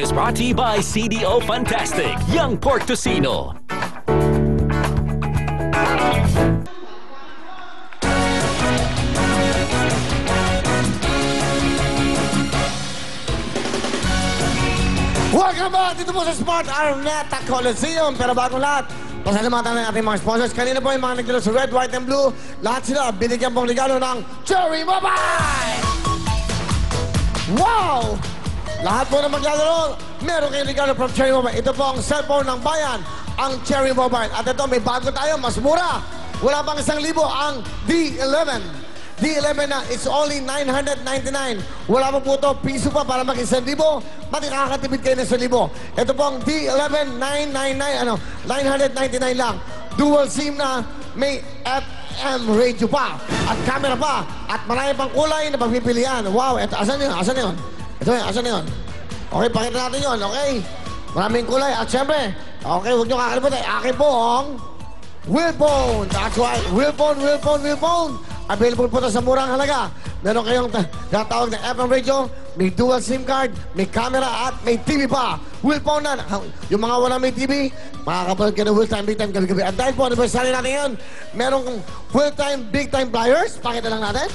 is brought to you by CDO Fantastic Young Pork Tocino. Welcome back dito po sa Smart Araneta Coliseum. Pero bago lahat, pasalamatan ng ating mga sponsors. Kanina po yung mga nagdalo sa Red, White, and Blue. Lahat sila binigyan pong regalo ng Cherry Mobile! Wow! Lahat po na maglalaro, meron kayong regalo from Cherry Mobile. Ito po ang cellphone ng bayan, ang Cherry Mobile. At ito, may bago tayo, mas mura. Wala pang 1,000 ang D11. D11 na, it's only 999. Wala pa po ito, piso pa para maging 1,000. Pati kakatipid kayo ng 1,000. Ito po ang D11 999 lang. Dual SIM na, may FM radio pa, at camera pa, at marami pang kulay na pagpipilian. Wow, ito, asan yun? Asan yun? Ito yun, asan yun? Okay, pakita natin yun, okay? Maraming kulay, at syempre, okay, huwag nyo kakalimutan, akin po ang Willphone. That's right, Willphone. Available po ito sa murang halaga. Meron kayong natawag na FM radio, may dual SIM card, may camera at may TV pa. Willphone na. Yung mga wala may TV, makakapanood ka ng Will Time, Big Time, gabi-gabi. At dahil po, anniversary natin yun, merong Will Time, Big Time Flyers. Pakita lang natin.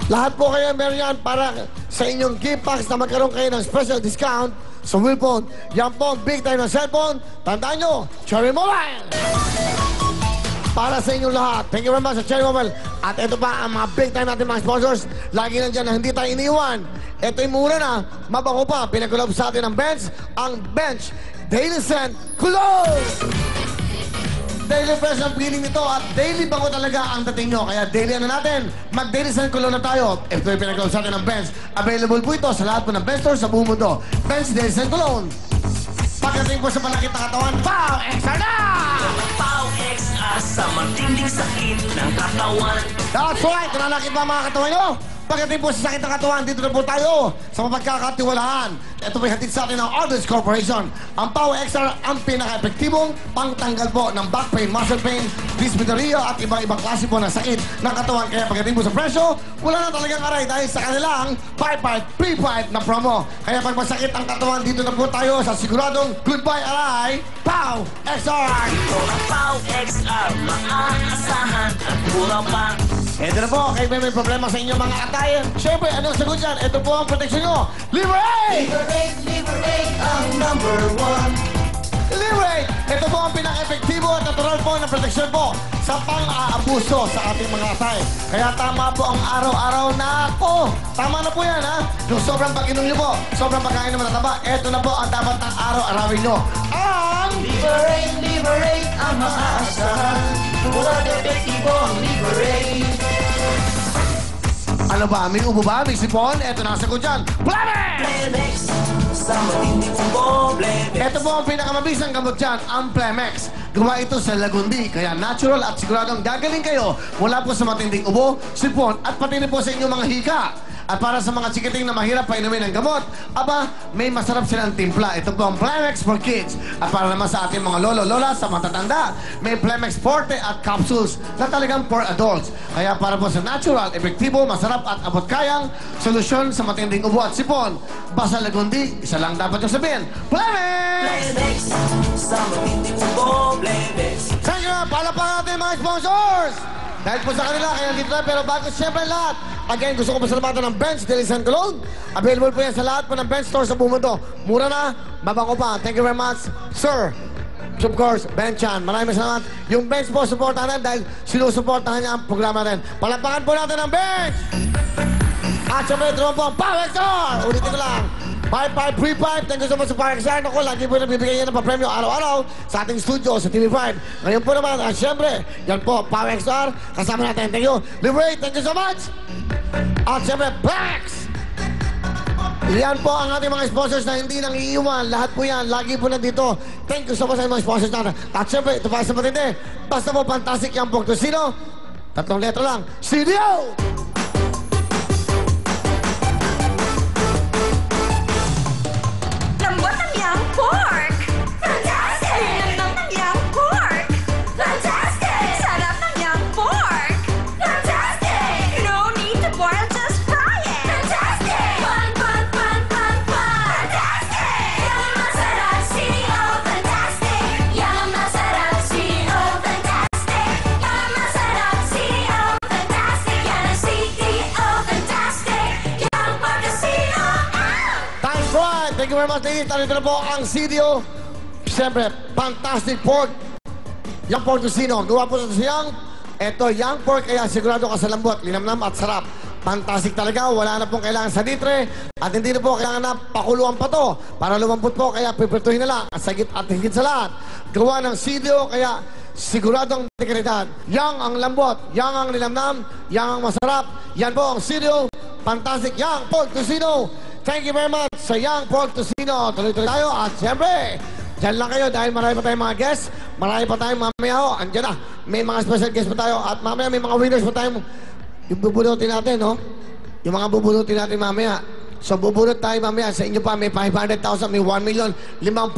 Lahat po kayo meron yan para sa inyong gift packs na magkaroon kayo ng special discount sa Willphone. Yan po ang Big Time na cellphone. Tandaan nyo, Cherry Mobile! Para sa inyong lahat. Thank you very much sa Cherry Mobile. At ito pa ang mga big time natin mga sponsors. Lagi nandyan na hindi tayo iniwan. Ito'y mura na, mabango pa. Pinagkulab sa atin ng Bench, ang Bench Daily Scent Cologne. Daily fresh ang feeling nito at daily bango talaga ang dating nyo. Kaya daily na natin, mag-Daily Scent Cologne na tayo. Ito'y pinagkulab sa atin ng Bench. Available po ito sa lahat po ng Bench Store sa buong mundo. Bench Daily Scent Cologne. Pagdating po sa panakit ng katawan, Pow! Extra na! Pow Extra sa matinding sakit ng katawan. That's right! Nananakit ba mga katawan nyo? Pagdating po sa sakit ng katawan, dito na po tayo sa mapagkakatiwalaan. Ito may hatid sa atin ng Artis Corporation. Ang Pow Extra ang pinaka-epektibong pangtanggal po ng back pain, muscle pain, dyspnea at ibang klase po ng sakit ng katawan. Kaya pagdating po sa presyo, wala na talagang aray dahil sa kanilang 5-5 pre-5 na promo. Kaya pag masakit ang katawan, dito na po tayo sa siguradong goodbye aray, Pow Extra! Ito ang Pow Extra, maaasahan at mura pa. Ito na po, kayo may problema sa inyong mga atay. Siyempre, anong sagot dyan? Ito po ang proteksyon nyo. Liberate! Liberate ang number 1. Liberate! Ito po ang pinaka-epektibo at natural po na proteksyon po sa pang-aabuso sa ating mga atay. Kaya tama po ang araw-araw na ako. Tama na po yan, ha? Yung sobrang pag-inom nyo po, sobrang pagkain na matataba, ito na po ang dapat ng araw-arawin nyo. Ang Liberate ang maaasahan. Mura at epektibo ang Liberate. ano ba? May ubo ba? May sipon? Ito na ang sagot dyan. Plemex! Plemex sa matinding ubo, Plemex. Ito po ang pinakamabisang gamot dyan, ang Plemex. Gawa ito sa Lagundi, kaya natural at siguradong gagaling kayo mula po sa matinding ubo, sipon at pati rin po sa inyong mga hika. At para sa mga chikiting na mahirap pa inumin ng gamot, aba, may masarap silang timpla. Ito po ang Plemex for Kids. At para naman sa ating mga lolo-lola, sa matatanda, may Plemex Forte at capsules na talagang for adults. Kaya para po sa natural, epektibo, masarap at abot-kayang solusyon sa matinding ubo at sipon. Basta Lagundi, isa lang dapat yung sabihin, Plemex! Plemex sa matinding ubo, Plemex. Thank you! Palapakan natin mga sponsors! Dahil po sa kanila, kaya dito tayo, pero bago siyempre lahat, again, gusto ko pasalamatan ng Bench Daily Scent Cologne. Available po yan sa lahat po ng Bench Store sa buong mundo. Mura na, mabango pa. Thank you very much, sir. Of course, Ben Chan. Maraming salamat. Yung Bench po, supportahan natin dahil sinusuportahan niya ang programa natin. Palapakan po natin ang Bench! At siyempre, ito naman po ang Power Star! Ulitin ko lang. 5-5, 3-5. Thank you so much sa Power Star. Ako, lagi po nabibigay niya ng papremyo araw-araw sa ating studio sa TV5. Ngayon po naman, at siyempre, yan po, Power Star. Kasama natin. Thank you. Liberate, thank you so much. At siyempre, Plex! Yan po ang ating mga sponsors na hindi nang iiwan. Lahat po yan, lagi po nandito. Thank you so much sa mga sponsors natin. At siyempre, ito pa sa matindi. Basta po, fantastic yung Pork Tocino. 3 letra lang. CDO! Lambot ng Young Pork! Fantastic! Lambot ng Young Pork! Fantastic! Sarap ng Young Pork! Fantastic! No need to boil, just fry it! Fantastic! Fun, fun, fun, fun, fun! Time's right. Thank you very much, ladies. Narito na po ang CDO. Siyempre, fantastic pork. Young pork tocino. Gawa po sa siyang. Ito, young pork. Kaya sigurado ka sa lambot, linamnam at sarap. Fantastic talaga. Wala na pong kailangan sa litre. At hindi na po kailangan na pakuluan pa to. Para lumambot po, kaya pipirtuhin na lang. At sagit at higit sa lahat. Gawa ng CDO, kaya siguradong dekalidad. Yang ang lambot, yang ang nilamnam, yang ang masarap. Yan po ang CDO. Fantastic Young Pork Tocino. Thank you very much sa Young Pork Tocino. Tuloy-tuloy tayo. At siyempre, dyan lang kayo dahil marami pa tayong mga guests. Marami pa tayong mamaya ho. Andyan na. May mga special guests pa tayo. At mamaya may mga winners pa tayo. Yung bubunutin natin, no? Yung mga bubunutin natin mamaya. So, bubunot tayo mamaya. Sa inyo pa, may 500,000, may 1 million, 5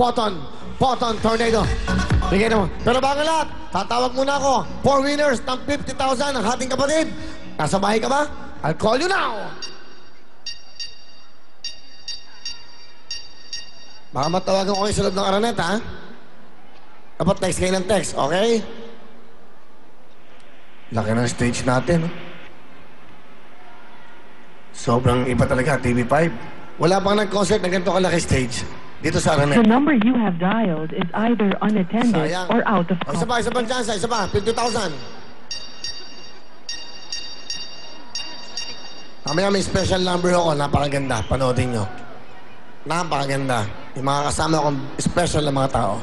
Poton Tornado. Bigyan naman. Pero bago lahat, tatawag muna ako. 4 winners ng 50,000 ng ating kapatid. Nasa bahay ka ba? I'll call you now. Baka matawagan ko kayo sa loob ng Aranet, ha? Dapat text kayo ng text, okay? Laki ng stage natin, no? Sobrang iba talaga, TV5. Wala pang nag-concert na ganito kalaki stage. Dito sa Aranet. The number you have dialed is either unattended Sayang. or out of O, isa call. pa chance, isa pa, 50,000. Mamaya may special number ako, napakaganda. Panoodin nyo. Napakaganda. Yung mga kasama akong special na mga tao.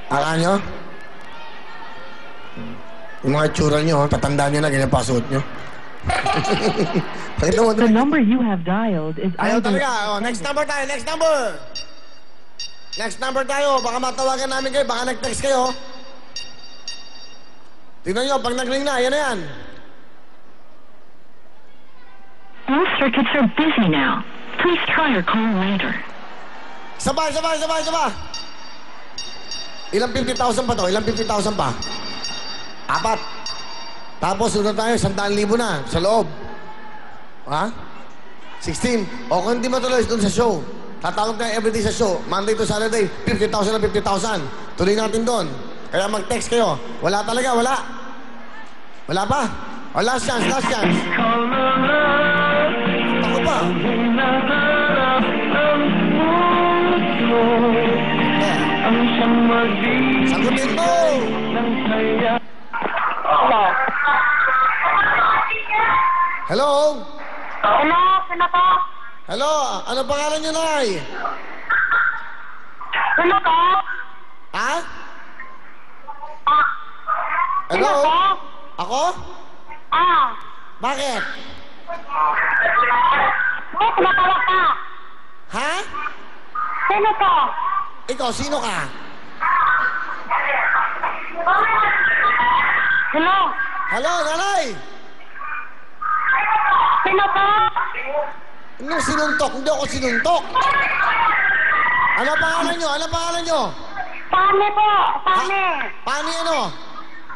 Akala nyo? Yung mga tsura nyo, tatandaan nyo na, ganyan pasuot nyo. Pakita mo, The number you have dialed is ayaw either... talaga. Oh, next number tayo, next number. Next number tayo. Baka matawagan namin kayo, baka nag-text kayo. Tingnan nyo, pag nag-ring na, yan na yan. All circuits are busy now. Please try your call later. Sabay. Ilang 50,000 pa to? Ilang 50,000 pa? 4. Tapos sunod tayo, 100,000 na sa loob. Ha? 16. O kung hindi matuloy doon sa show, tatawag tayo everyday sa show. Monday to Saturday, 50,000 na 50,000. Tuloy natin doon. Kaya mag-text kayo. Wala talaga, wala. Wala pa? O, last chance. Ako pa. Sagutin mo! Hello? Hello, sino to? Hello? Ano pangalan niyo, Nay? Sino to? Ha? Hello? Sino to? Ako? Bakit? Bakit tumatawag ka? Ha? Sino to? Ikaw, sino ka? Hello? Hello, nanay? Sino to? Anong sinuntok? Hindi ako sinuntok. Ano pangalan nyo? Pani po, Pani. Paano ano?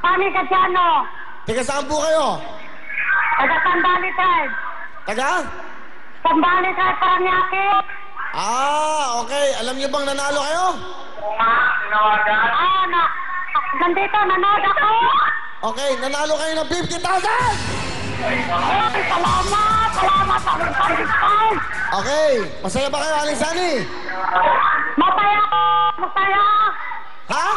Pani Gadiano. Taga saan po kayo? Taga Sambalitan. Taga? Sambalitan, Paranaque. Okay. Alam niyo bang nanalo kayo? Nandito, nanood ako. Okay, nanalo kayo ng 50,000! Ay, salamat Panginoon. Okay, masaya ba kayo, Aling Sani? Masaya. Ha?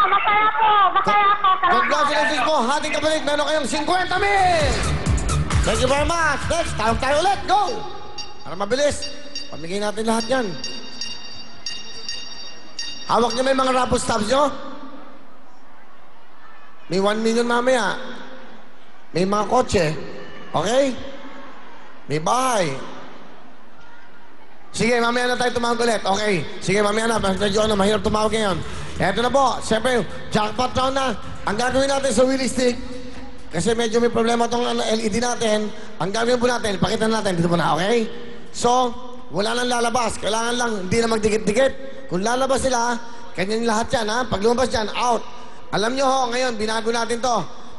Masaya po. Salamat. Congratulations po, hating kapatid, meron kayong 50,000! Thank you very much. Next, tawag tayo ulit. Go! Para mabilis, pamigay natin lahat yan. Hawak niyo may mga raffle stops nyo? May 1 million mamaya. May mga kotse. Okay? May bahay. Sige, mamaya na tayo tumawag ulit. Okay. Sige, mamaya na. Medyo mahirap tumawag ngayon. Eto na po. Siyempre, jackpot round na. Ang gagawin natin sa wheelie stick, kasi medyo may problema tong LED natin. Ang gagawin po natin, pakita natin. Dito po na, okay? So, wala nang lalabas. Kailangan lang, hindi na magdikit-dikit. Kung lalabas sila, kanyan lahat yan, ha? Pag lumabas dyan, out. Alam nyo ho, ngayon, binago natin to.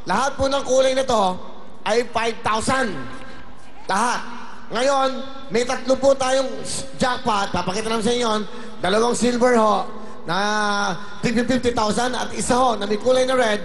Lahat po ng kulay na to ay 5,000. Lahat. Ngayon, may 3 po tayong jackpot. Papakita namin sa inyo yun. 2 silver ho na 50,000 at isa ho na may kulay na red